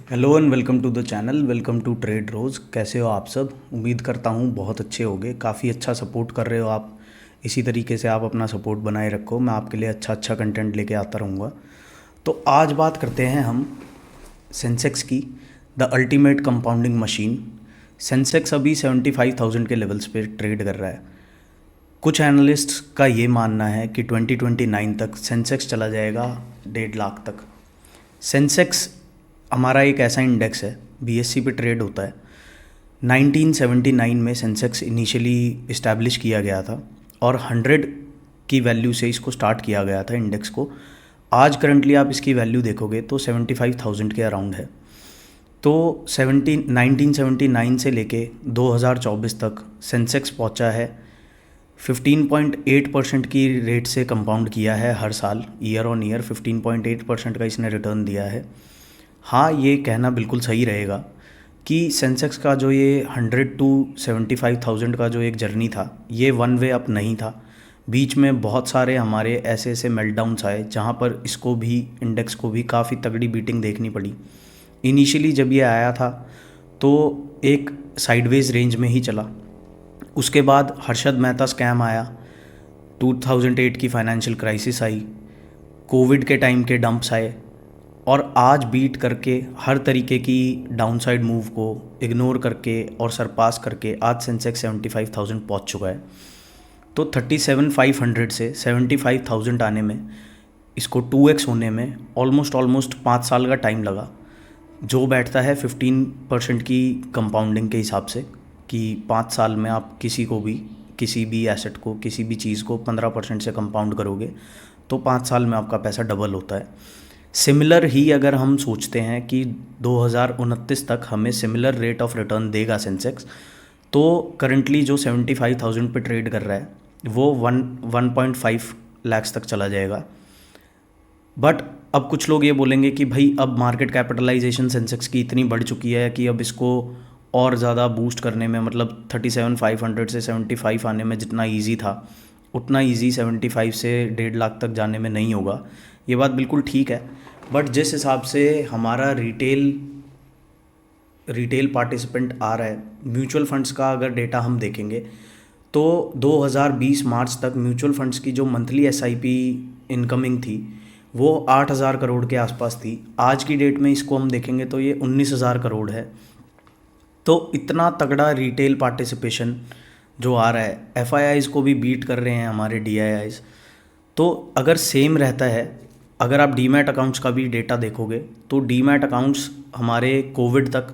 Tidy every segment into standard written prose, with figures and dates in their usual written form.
Hello and welcome to the channel. Welcome to Trade Rose. कैसे हो आप सब? उम्मीद करता हूँ बहुत अच्छे होगे। काफ़ी अच्छा सपोर्ट कर रहे हो आप। इसी तरीके से आप अपना सपोर्ट बनाए रखो। मैं आपके लिए अच्छा अच्छा कंटेंट लेके आता रहूँगा। तो आज बात करते हैं हम सेंसेक्स की, the ultimate compounding machine. Sensex अभी 75,000 के लेवल्स पे ट्रेड कर रहा है। कुछ एनालिस्ट्स का ये मानना है कि 2029 तक सेंसेक्स चला जाएगा 1.5 लाख तक। सेंसेक्स हमारा एक ऐसा इंडेक्स है, बीएससी पे ट्रेड होता है। 1979 में सेंसेक्स इनिशियली इस्टेब्लिश किया गया था और 100 की वैल्यू से इसको स्टार्ट किया गया था इंडेक्स को। आज करंटली आप इसकी वैल्यू देखोगे तो 75,000 के अराउंड है। तो 1979 से लेके 2024 तक सेंसेक्स पहुंचा है। 15.8% की रेट से कंपाउंड किया है हर साल, ईयर ऑन ईयर 15.8% का इसने रिटर्न दिया है। हाँ, ये कहना बिल्कुल सही रहेगा कि सेंसेक्स का जो ये 100 टू 75,000 का जो एक जर्नी था, ये वन वे अप नहीं था। बीच में बहुत सारे हमारे ऐसे ऐसे मेल्टडाउन्स आए जहाँ पर इसको भी, इंडेक्स को भी काफ़ी तगड़ी बीटिंग देखनी पड़ी। इनिशियली जब ये आया था तो एक साइडवेज रेंज में ही चला। उसके बाद हर्षद मेहता स्कैम आया, 2008 की फाइनेंशियल क्राइसिस आई, कोविड के टाइम के डंप्स आए और आज बीट करके हर तरीके की डाउनसाइड मूव को इग्नोर करके और सरपास करके आज सेंसेक्स 75,000 पहुंच चुका है। तो 37,500 से 75,000 आने में, इसको 2x होने में ऑलमोस्ट 5 साल का टाइम लगा। जो बैठता है 15% की कंपाउंडिंग के हिसाब से कि 5 साल में आप किसी को भी, किसी भी एसेट को, किसी भी चीज़ को 15% से कंपाउंड करोगे तो 5 साल में आपका पैसा डबल होता है। सिमिलर ही अगर हम सोचते हैं कि 2029 तक हमें सिमिलर रेट ऑफ रिटर्न देगा सेंसेक्स, तो करंटली जो 75,000 पे ट्रेड कर रहा है वो 1.5 लैक्स तक चला जाएगा। बट अब कुछ लोग ये बोलेंगे कि भाई अब मार्केट कैपिटलाइजेशन सेंसेक्स की इतनी बढ़ चुकी है कि अब इसको और ज़्यादा बूस्ट करने में, मतलब 37,500 से 75 आने में जितना ईजी था उतना ईजी 75 से 1.5 लाख तक जाने में नहीं होगा। ये बात बिल्कुल ठीक है। बट जिस हिसाब से हमारा रिटेल पार्टिसिपेंट आ रहा है, म्यूचुअल फंड्स का अगर डेटा हम देखेंगे तो 2020 मार्च तक म्यूचुअल फंड्स की जो मंथली एसआईपी इनकमिंग थी वो 8,000 करोड़ के आसपास थी। आज की डेट में इसको हम देखेंगे तो ये 19,000 करोड़ है। तो इतना तगड़ा रिटेल पार्टिसिपेशन जो आ रहा है, एफआईआईज को भी बीट कर रहे हैं हमारे डीआईआईज। तो अगर सेम रहता है, अगर आप डीमैट अकाउंट्स का भी डेटा देखोगे तो डीमैट अकाउंट्स हमारे कोविड तक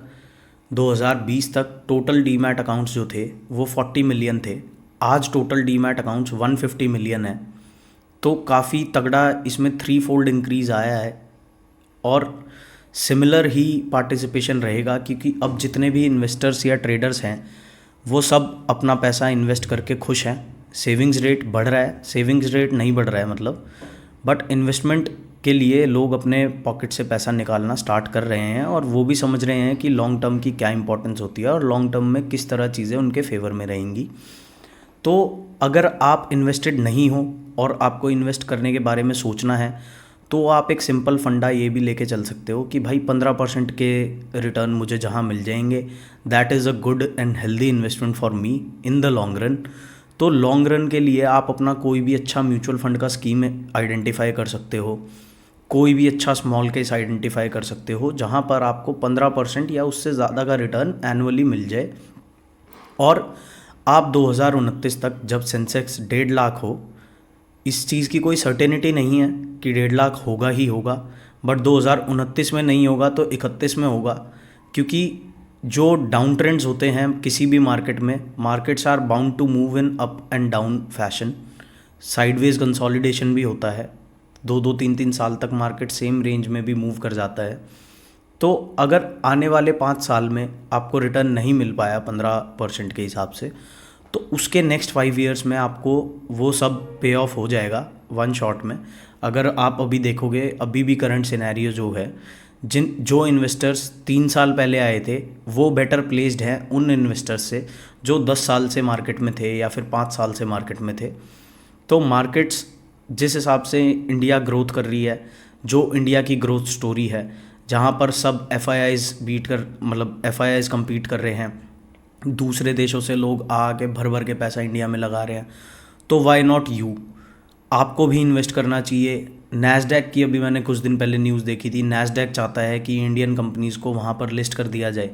2020 तक टोटल डीमैट अकाउंट्स जो थे वो 40 मिलियन थे। आज टोटल डीमैट अकाउंट्स 150 मिलियन है। तो काफ़ी तगड़ा इसमें 3 फोल्ड इंक्रीज़ आया है और सिमिलर ही पार्टिसिपेशन रहेगा, क्योंकि अब जितने भी इन्वेस्टर्स या ट्रेडर्स हैं वो सब अपना पैसा इन्वेस्ट करके खुश हैं। सेविंग्स रेट बढ़ रहा है, सेविंग्स रेट नहीं बढ़ रहा है मतलब, बट इन्वेस्टमेंट के लिए लोग अपने पॉकेट से पैसा निकालना स्टार्ट कर रहे हैं और वो भी समझ रहे हैं कि लॉन्ग टर्म की क्या इंपॉर्टेंस होती है और लॉन्ग टर्म में किस तरह चीज़ें उनके फेवर में रहेंगी। तो अगर आप इन्वेस्टेड नहीं हो और आपको इन्वेस्ट करने के बारे में सोचना है तो आप एक सिंपल फंडा ये भी लेके चल सकते हो कि भाई 15% के रिटर्न मुझे जहाँ मिल जाएंगे, that is a good and healthy investment for me in the long run. तो लॉन्ग रन के लिए आप अपना कोई भी अच्छा म्यूचुअल फंड का स्कीम आइडेंटिफाई कर सकते हो, कोई भी अच्छा स्मॉल केस आइडेंटिफाई कर सकते हो जहाँ पर आपको 15% या उससे ज़्यादा का रिटर्न एनुअली मिल जाए। और आप 2029 तक जब सेंसेक्स 1.5 लाख हो, इस चीज़ की कोई सर्टेनिटी नहीं है कि 1.5 लाख होगा ही होगा, बट 2029 में नहीं होगा तो 31 में होगा। क्योंकि जो डाउन ट्रेंड्स होते हैं किसी भी मार्केट में, markets are bound to move in up and down fashion. Sideways consolidation भी होता है, 2-3 साल तक मार्केट सेम रेंज में भी मूव कर जाता है। तो अगर आने वाले 5 साल में आपको रिटर्न नहीं मिल पाया 15% के हिसाब से, तो उसके नेक्स्ट 5 ईयर्स में आपको वो सब पे ऑफ हो जाएगा वन शॉट में। अगर आप अभी देखोगे, अभी भी करंट सिनेरियो जो है, जो इन्वेस्टर्स 3 साल पहले आए थे वो बेटर प्लेस्ड हैं उन इन्वेस्टर्स से जो 10 साल से मार्केट में थे या फिर 5 साल से मार्केट में थे। तो मार्केट्स जिस हिसाब से इंडिया ग्रोथ कर रही है, जो इंडिया की ग्रोथ स्टोरी है, जहाँ पर सब एफआईआईज बीट कर मतलब एफआईआईज कम्पीट कर रहे हैं, दूसरे देशों से लोग आके भर भर के पैसा इंडिया में लगा रहे हैं, तो वाई नॉट यू, आपको भी इन्वेस्ट करना चाहिए। नैस्डैक की अभी मैंने कुछ दिन पहले न्यूज़ देखी थी, नैस्डैक चाहता है कि इंडियन कंपनीज़ को वहाँ पर लिस्ट कर दिया जाए।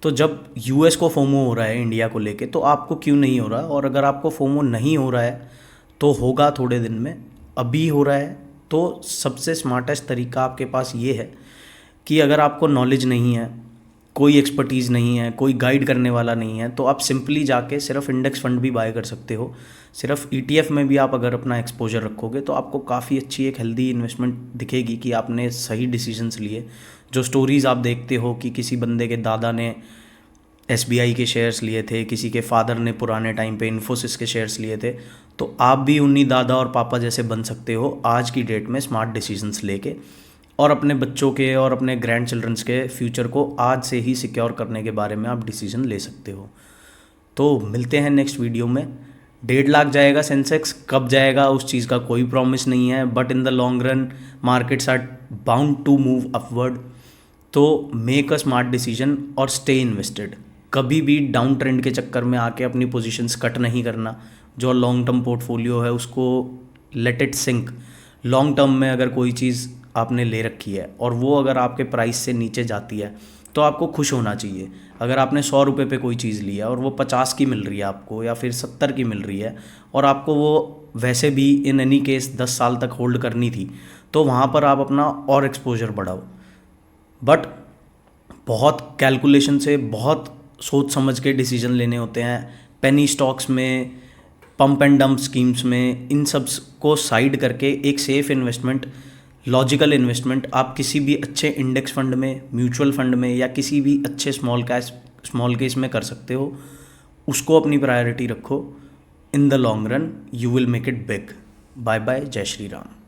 तो जब यूएस को फोमो हो रहा है इंडिया को लेके, तो आपको क्यों नहीं हो रहा? और अगर आपको फोमो नहीं हो रहा है तो होगा थोड़े दिन में, अभी हो रहा है। तो सबसे स्मार्टेस्ट तरीका आपके पास ये है कि अगर आपको नॉलेज नहीं है, कोई एक्सपर्टीज़ नहीं है, कोई गाइड करने वाला नहीं है, तो आप सिंपली जाके सिर्फ इंडेक्स फंड भी बाय कर सकते हो। सिर्फ ईटीएफ में भी आप अगर अपना एक्सपोजर रखोगे तो आपको काफ़ी अच्छी एक हेल्दी इन्वेस्टमेंट दिखेगी कि आपने सही डिसीजंस लिए। जो स्टोरीज़ आप देखते हो कि किसी बंदे के दादा ने एसबीआई के शेयर्स लिए थे, किसी के फादर ने पुराने टाइम पे इन्फोसिस के शेयर्स लिए थे, तो आप भी उन्हीं दादा और पापा जैसे बन सकते हो आज की डेट में स्मार्ट डिसीजंस लेके, और अपने बच्चों के और अपने ग्रैंड चिल्ड्रंस के फ्यूचर को आज से ही सिक्योर करने के बारे में आप डिसीजन ले सकते हो। तो मिलते हैं नेक्स्ट वीडियो में। 1.5 लाख जाएगा सेंसेक्स, कब जाएगा उस चीज़ का कोई प्रॉमिस नहीं है, but in the long run markets are bound to move upward. तो मेक अ स्मार्ट डिसीजन और स्टे इन्वेस्टेड। कभी भी डाउन ट्रेंड के चक्कर में आके अपनी पोजीशंस कट नहीं करना। जो लॉन्ग टर्म पोर्टफोलियो है उसको let it sink. Long term में अगर कोई चीज़ आपने ले रखी है और वो अगर आपके प्राइस से नीचे जाती है तो आपको खुश होना चाहिए। अगर आपने 100 रुपये पे कोई चीज़ लिया और वो 50 की मिल रही है आपको, या फिर 70 की मिल रही है, और आपको वो वैसे भी इन एनी केस 10 साल तक होल्ड करनी थी, तो वहाँ पर आप अपना और एक्सपोजर बढ़ाओ। बट बहुत कैलकुलेशन से, बहुत सोच समझ के डिसीजन लेने होते हैं। पेनी स्टॉक्स में, पंप एंड डंप स्कीम्स में, इन सब को साइड करके एक सेफ इन्वेस्टमेंट, लॉजिकल इन्वेस्टमेंट आप किसी भी अच्छे इंडेक्स फंड में, म्यूचुअल फंड में, या किसी भी अच्छे स्मॉल केस में कर सकते हो। उसको अपनी प्रायोरिटी रखो। In the long run you will make it big. Bye bye, जय श्री राम।